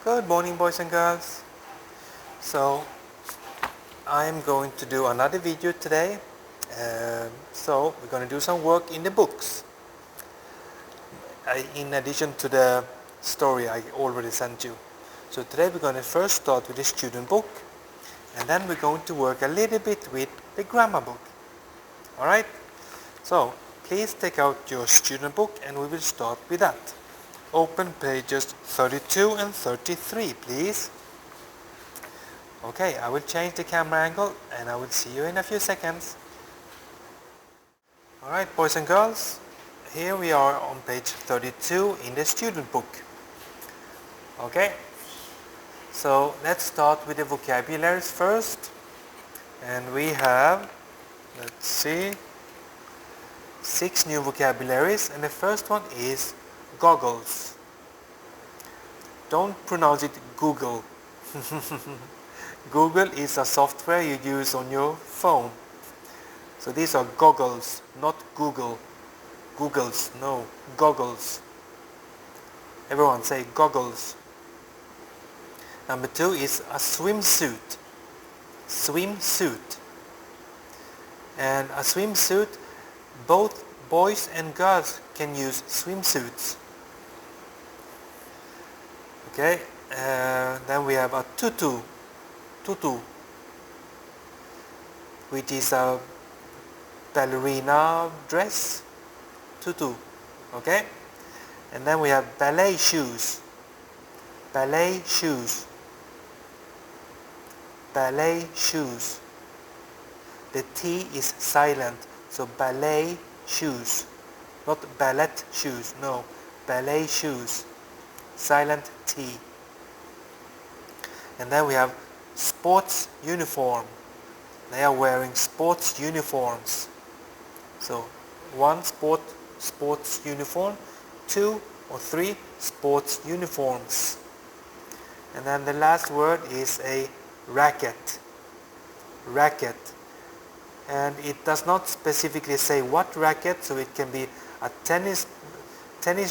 Good morning, boys and girls. So I'm going to do another video today. So we're going to do some work in the books. In addition to the story I already sent you. So today we're going to first start with the student book, and then we're going to work a little bit with the grammar book. Alright? So please take out your student book and we will start with that. Open pages 32 and 33, please. Okay, I will change the camera angle and I will see you in a few seconds. Alright, boys and girls, here we are on page 32 in the student book. Okay, so let's start with the vocabularies first. And we have, let's see, 6 new vocabularies, and the first one is goggles. Don't pronounce it Google. Google is a software you use on your phone. So these are goggles, not Google. Googles, no, goggles. Everyone say goggles. Number 2 is a swimsuit. Swimsuit. And a swimsuit, both boys and girls can use swimsuits. Okay, then we have a tutu, which is a ballerina dress, tutu, okay? And then we have ballet shoes, ballet shoes. The T is silent, so ballet shoes, not ballet shoes, no, ballet shoes. Silent T. And then we have sports uniform. They are wearing sports uniforms. So 1 sports uniform, 2 or 3 sports uniforms. And then the last word is a racket. Racket. And it does not specifically say what racket, so it can be a tennis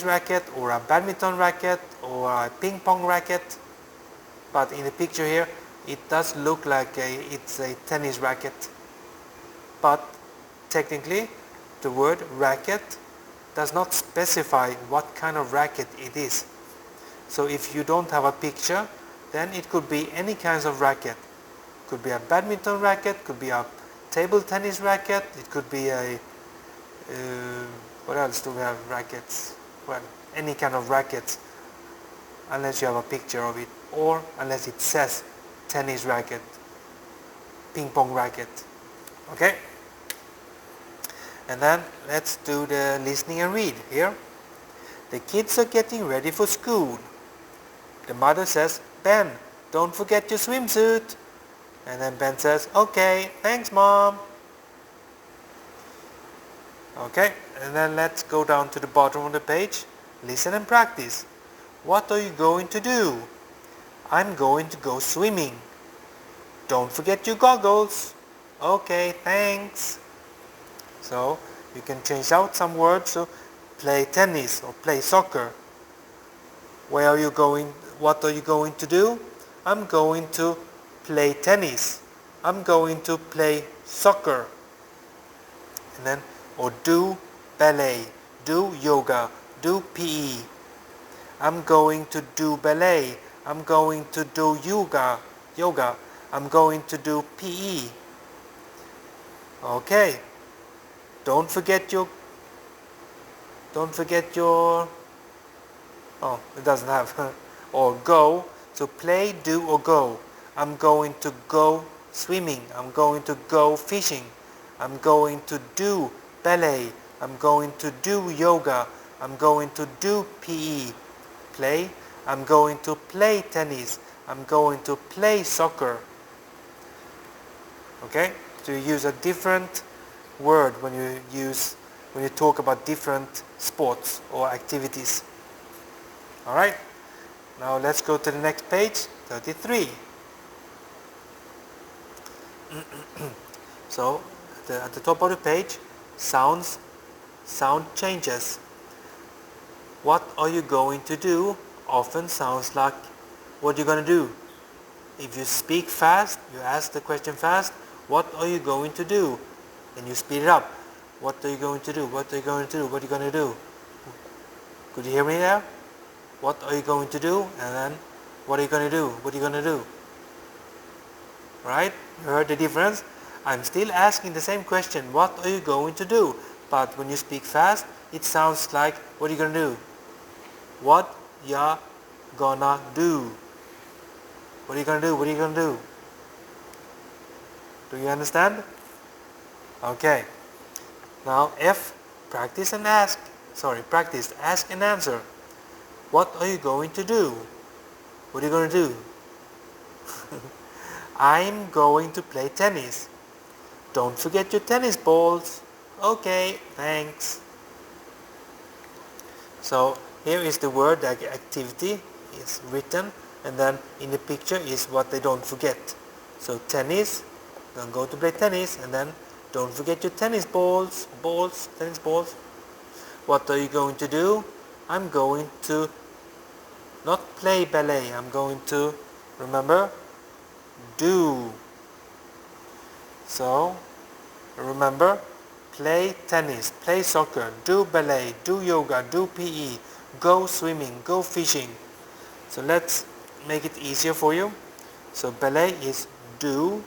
racket or a badminton racket or a ping pong racket, but in the picture here it does look like it's a tennis racket, but technically the word racket does not specify what kind of racket it is. So if you don't have a picture, then it could be any kinds of racket. Could be a badminton racket, could be a table tennis racket, it could be a what else do we have rackets? Well, any kind of rackets, unless you have a picture of it, or unless it says tennis racket, ping pong racket. Okay? And then let's do the listening and read here. The kids are getting ready for school. The mother says, Ben, don't forget your swimsuit. And then Ben says, okay, thanks mom. Okay, and then let's go down to the bottom of the page. Listen and practice. What are you going to do? I'm going to go swimming. Don't forget your goggles. Okay, thanks. So you can change out some words to play tennis or play soccer. Where are you going? What are you going to do? I'm going to play tennis. I'm going to play soccer. And then or do ballet, do yoga, do PE. I'm going to do ballet. I'm going to do yoga. I'm going to do PE. Okay. Don't forget your oh, it doesn't have or go. So play, do or go. I'm going to go swimming. I'm going to go fishing. I'm going to do ballet. I'm going to do yoga. I'm going to do PE. Play. I'm going to play tennis. I'm going to play soccer. Okay? So you use a different word when you talk about different sports or activities. Alright? Now let's go to the next page, 33. So at the top of the page, sound changes. What are you going to do often sounds like what are you going to do? If you speak fast, you ask the question fast, what are you going to do? And you speed it up. What are you going to do? What are you going to do? What are you going to do? Could you hear me now? What are you going to do? And then, what are you going to do? What are you going to do? Right? You heard the difference? I'm still asking the same question. What are you going to do? But when you speak fast, it sounds like, what are you going to do? What ya gonna do? What are you going to do? What are you going to do? Do you understand? Okay. Now F, practice and ask. Practice, ask and answer. What are you going to do? What are you going to do? I'm going to play tennis. Don't forget your tennis balls. Okay, thanks. So here is the word, the activity is written, and then in the picture is what they don't forget. So tennis, I'm going to play tennis, and then don't forget your tennis balls, tennis balls. What are you going to do? I'm going to not play ballet, I'm going to, remember, do. So remember, play tennis, play soccer, do ballet, do yoga, do PE, go swimming, go fishing. So let's make it easier for you. So ballet is do.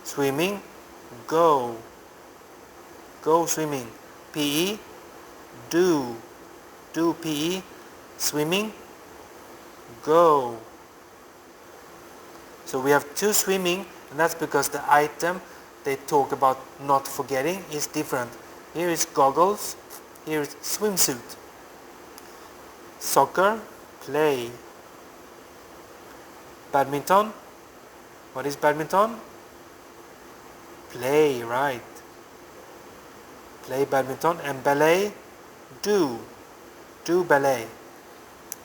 Swimming, go swimming. PE, do PE. Swimming, go. So we have two swimming, and that's because the item they talk about not forgetting is different. Here is goggles, here is swimsuit. Soccer, play. Badminton, what is badminton? Play, right. Play badminton. And ballet, do ballet.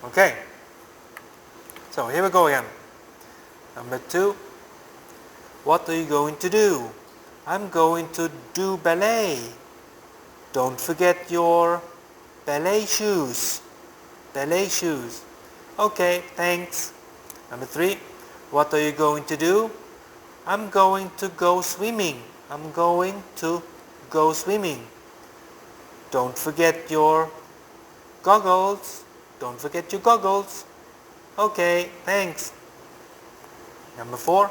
Okay, so here we go again. Number 2, what are you going to do? I'm going to do ballet. Don't forget your ballet shoes. Okay, thanks. Number 3, what are you going to do? I'm going to go swimming. Don't forget your goggles. Okay, thanks. Number 4,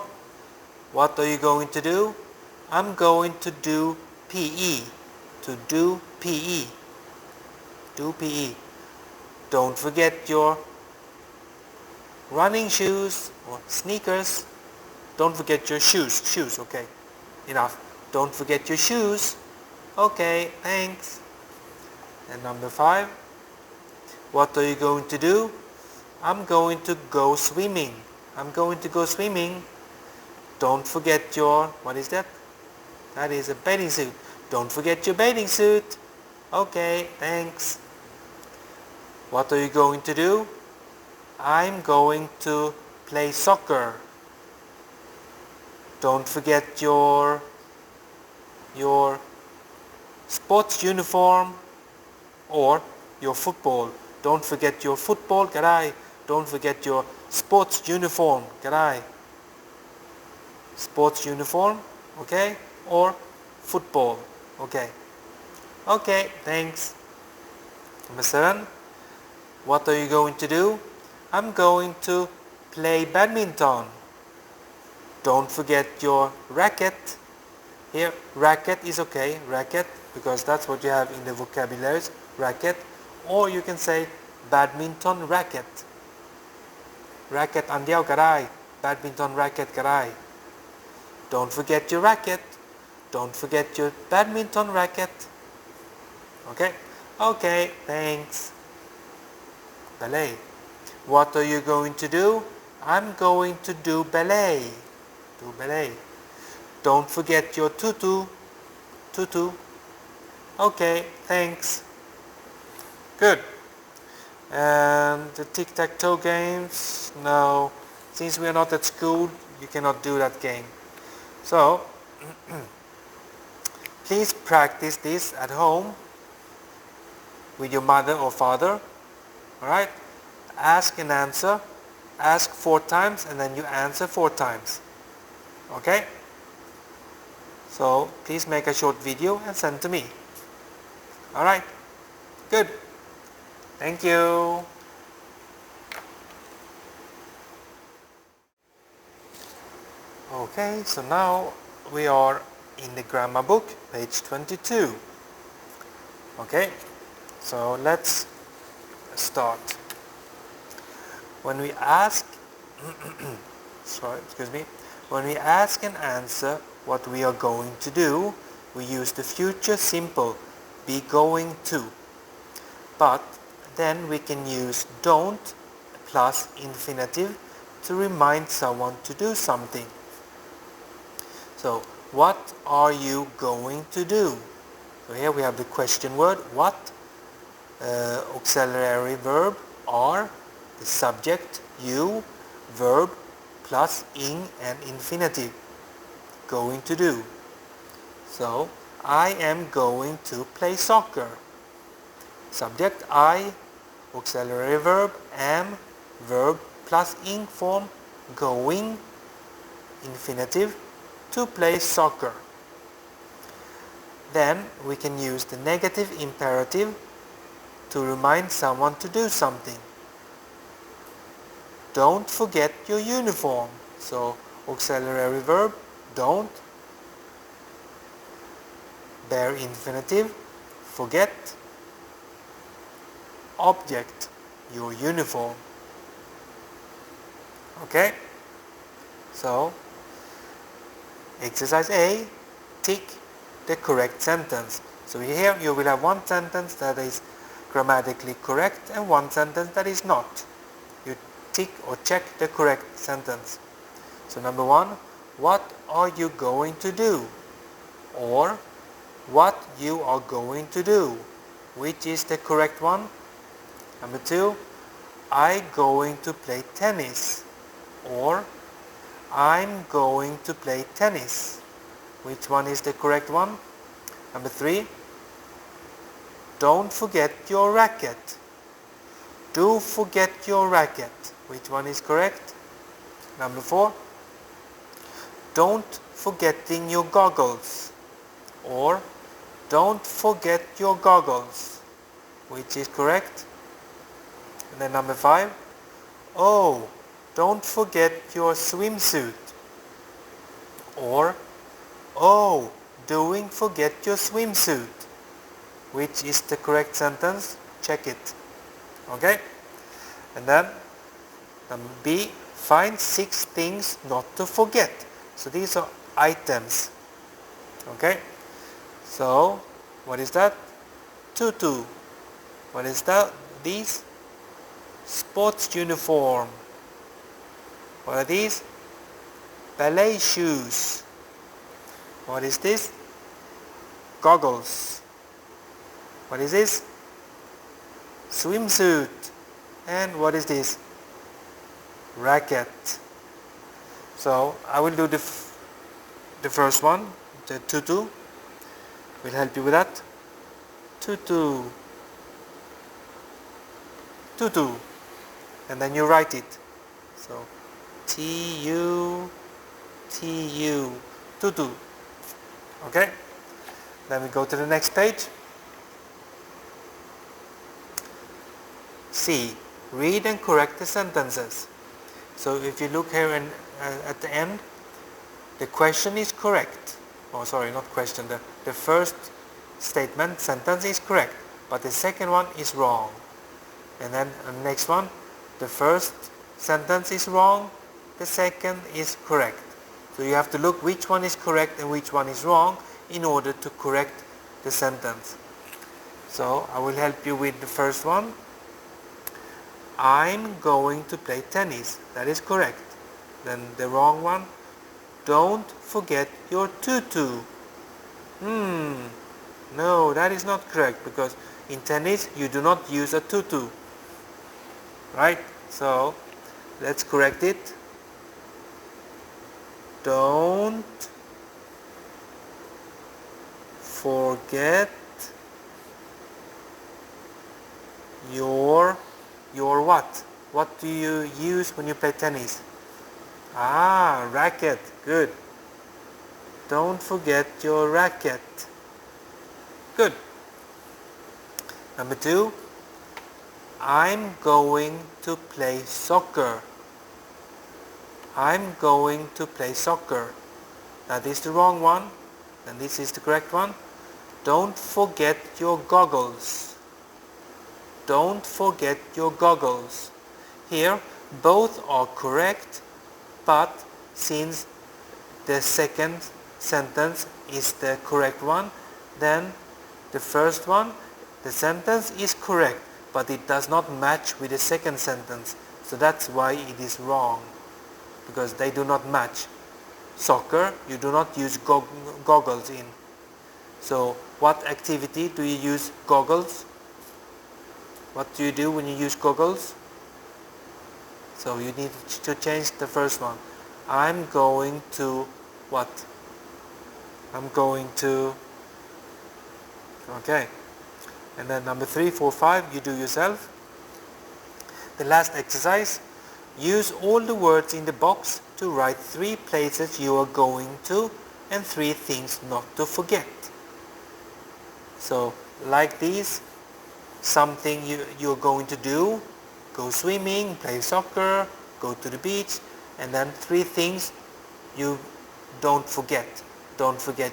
what are you going to do? I'm going to do PE. Do PE. Don't forget your running shoes or sneakers. Don't forget your shoes, okay. Enough. Don't forget your shoes. Okay, thanks. And number 5, what are you going to do? I'm going to go swimming. Don't forget your, what is that? That is a bathing suit. Don't forget your bathing suit. Okay, thanks. What are you going to do? I'm going to play soccer. Don't forget your sports uniform or your football. Don't forget your football, garai. Don't forget your sports uniform, garai. Sports uniform, okay? Or football, okay. Okay, thanks. Number 7, what are you going to do? I'm going to play badminton. Don't forget your racket. Here, racket is okay, racket, because that's what you have in the vocabularies, racket. Or you can say badminton racket. Racket อันเดียวก็ได้ badminton racket ก็ได้ Don't forget your racket. Don't forget your badminton racket. Okay? Okay, thanks. Ballet. What are you going to do? I'm going to do ballet. Don't forget your tutu. Okay, thanks. Good. And the tic-tac-toe games, no. Since we are not at school, you cannot do that game. So, please practice this at home with your mother or father. Alright? ask and answer. Ask 4 times and then you answer 4 times. Okay? So please make a short video and send to me. Alright, good. Thank you. Okay, so now we are in the grammar book, page 22. Okay, so let's start. When we ask, when we ask and answer what we are going to do, we use the future simple, be going to. But then we can use don't plus infinitive to remind someone to do something. So, what are you going to do? So here we have the question word, what, auxiliary verb, are, the subject, you, verb, plus ing and infinitive, going to do. So, I am going to play soccer. Subject, I, auxiliary verb, am, verb, plus ing form, going, infinitive, to play soccer. Then we can use the negative imperative to remind someone to do something. Don't forget your uniform. So auxiliary verb, don't, bare infinitive, forget, object, your uniform. Okay? So exercise A, tick the correct sentence. So here you will have one sentence that is grammatically correct and one sentence that is not. You tick or check the correct sentence. So number 1, what are you going to do? Or what you are going to do. Which is the correct one? Number 2, I going to play tennis. Or I'm going to play tennis. Which one is the correct one? Number 3, don't forget your racket. Do forget your racket. Which one is correct? Number 4, don't forgetting your goggles. Or don't forget your goggles. Which is correct? And then number 5, oh, don't forget your swimsuit. Or, oh, doing forget your swimsuit. Which is the correct sentence? Check it. Okay? And then number B, find 6 things not to forget. So these are items. Okay? So, what is that? Tutu. What is that? These? Sports uniform. What are these? Ballet shoes. What is this? Goggles. What is this? Swimsuit. And what is this? Racket. So I will do the first one, the tutu. Will help you with that. Tutu. Tutu. And then you write it. So T-U, T-U, tutu. Okay? Then we go to the next page. C. Read and correct the sentences. So if you look here at the end, the question is correct. Oh, sorry, not question. The first statement, sentence is correct, but the second one is wrong. And then the next one, the first sentence is wrong, the second is correct. So you have to look which one is correct and which one is wrong in order to correct the sentence. So I will help you with the first one. I'm going to play tennis. That is correct. Then the wrong one. Don't forget your tutu. No, that is not correct because in tennis you do not use a tutu. Right? So let's correct it. Don't forget your what? what do you use when you play tennis? Ah, racket. Good. Don't forget your racket. Good. Number 2. I'm going to play soccer. I'm going to play soccer. That is the wrong one, and this is the correct one. Don't forget your goggles. Don't forget your goggles. Here, both are correct, but since the second sentence is the correct one, then the first one, the sentence is correct, but it does not match with the second sentence. So that's why it is wrong, because they do not match. Soccer, you do not use goggles in. So what activity do you use goggles? What do you do when you use goggles? So you need to change the first one. I'm going to what? I'm going to... Okay. And then number 3, 4, 5, you do yourself. The last exercise. Use all the words in the box to write 3 places you are going to and 3 things not to forget. So, like these, something you're going to do, go swimming, play soccer, go to the beach, and then 3 things you don't forget. Don't forget,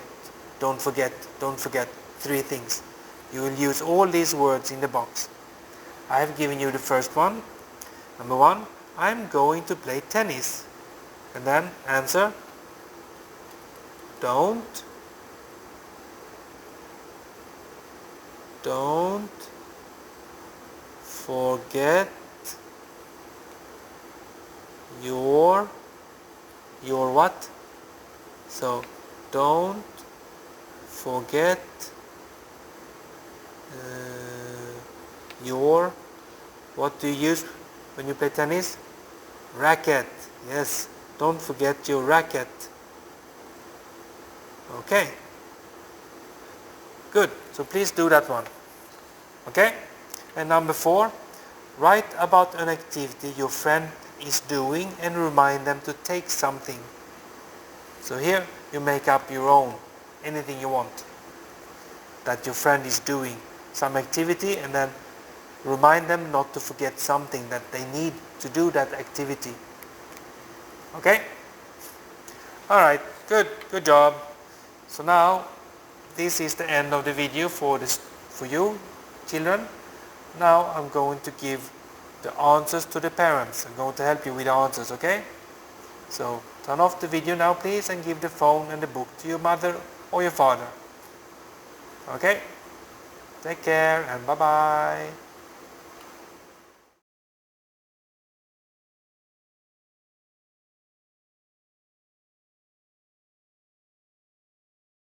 don't forget, don't forget, 3 things. You will use all these words in the box. I have given you the first one. Number 1, I'm going to play tennis. And then answer, don't forget your what? So don't forget your, what do you use when you play tennis? Racket. Yes, don't forget your racket. Okay, good. So please do that one. Okay, and number 4, write about an activity your friend is doing and remind them to take something. So here you make up your own, anything you want that your friend is doing, some activity, and then remind them not to forget something that they need to do that activity. Okay? Alright, good job. So now this is the end of the video for you children. Now I'm going to give the answers to the parents. I'm going to help you with the answers, okay? So turn off the video now please and give the phone and the book to your mother or your father. Okay? Take care and bye bye.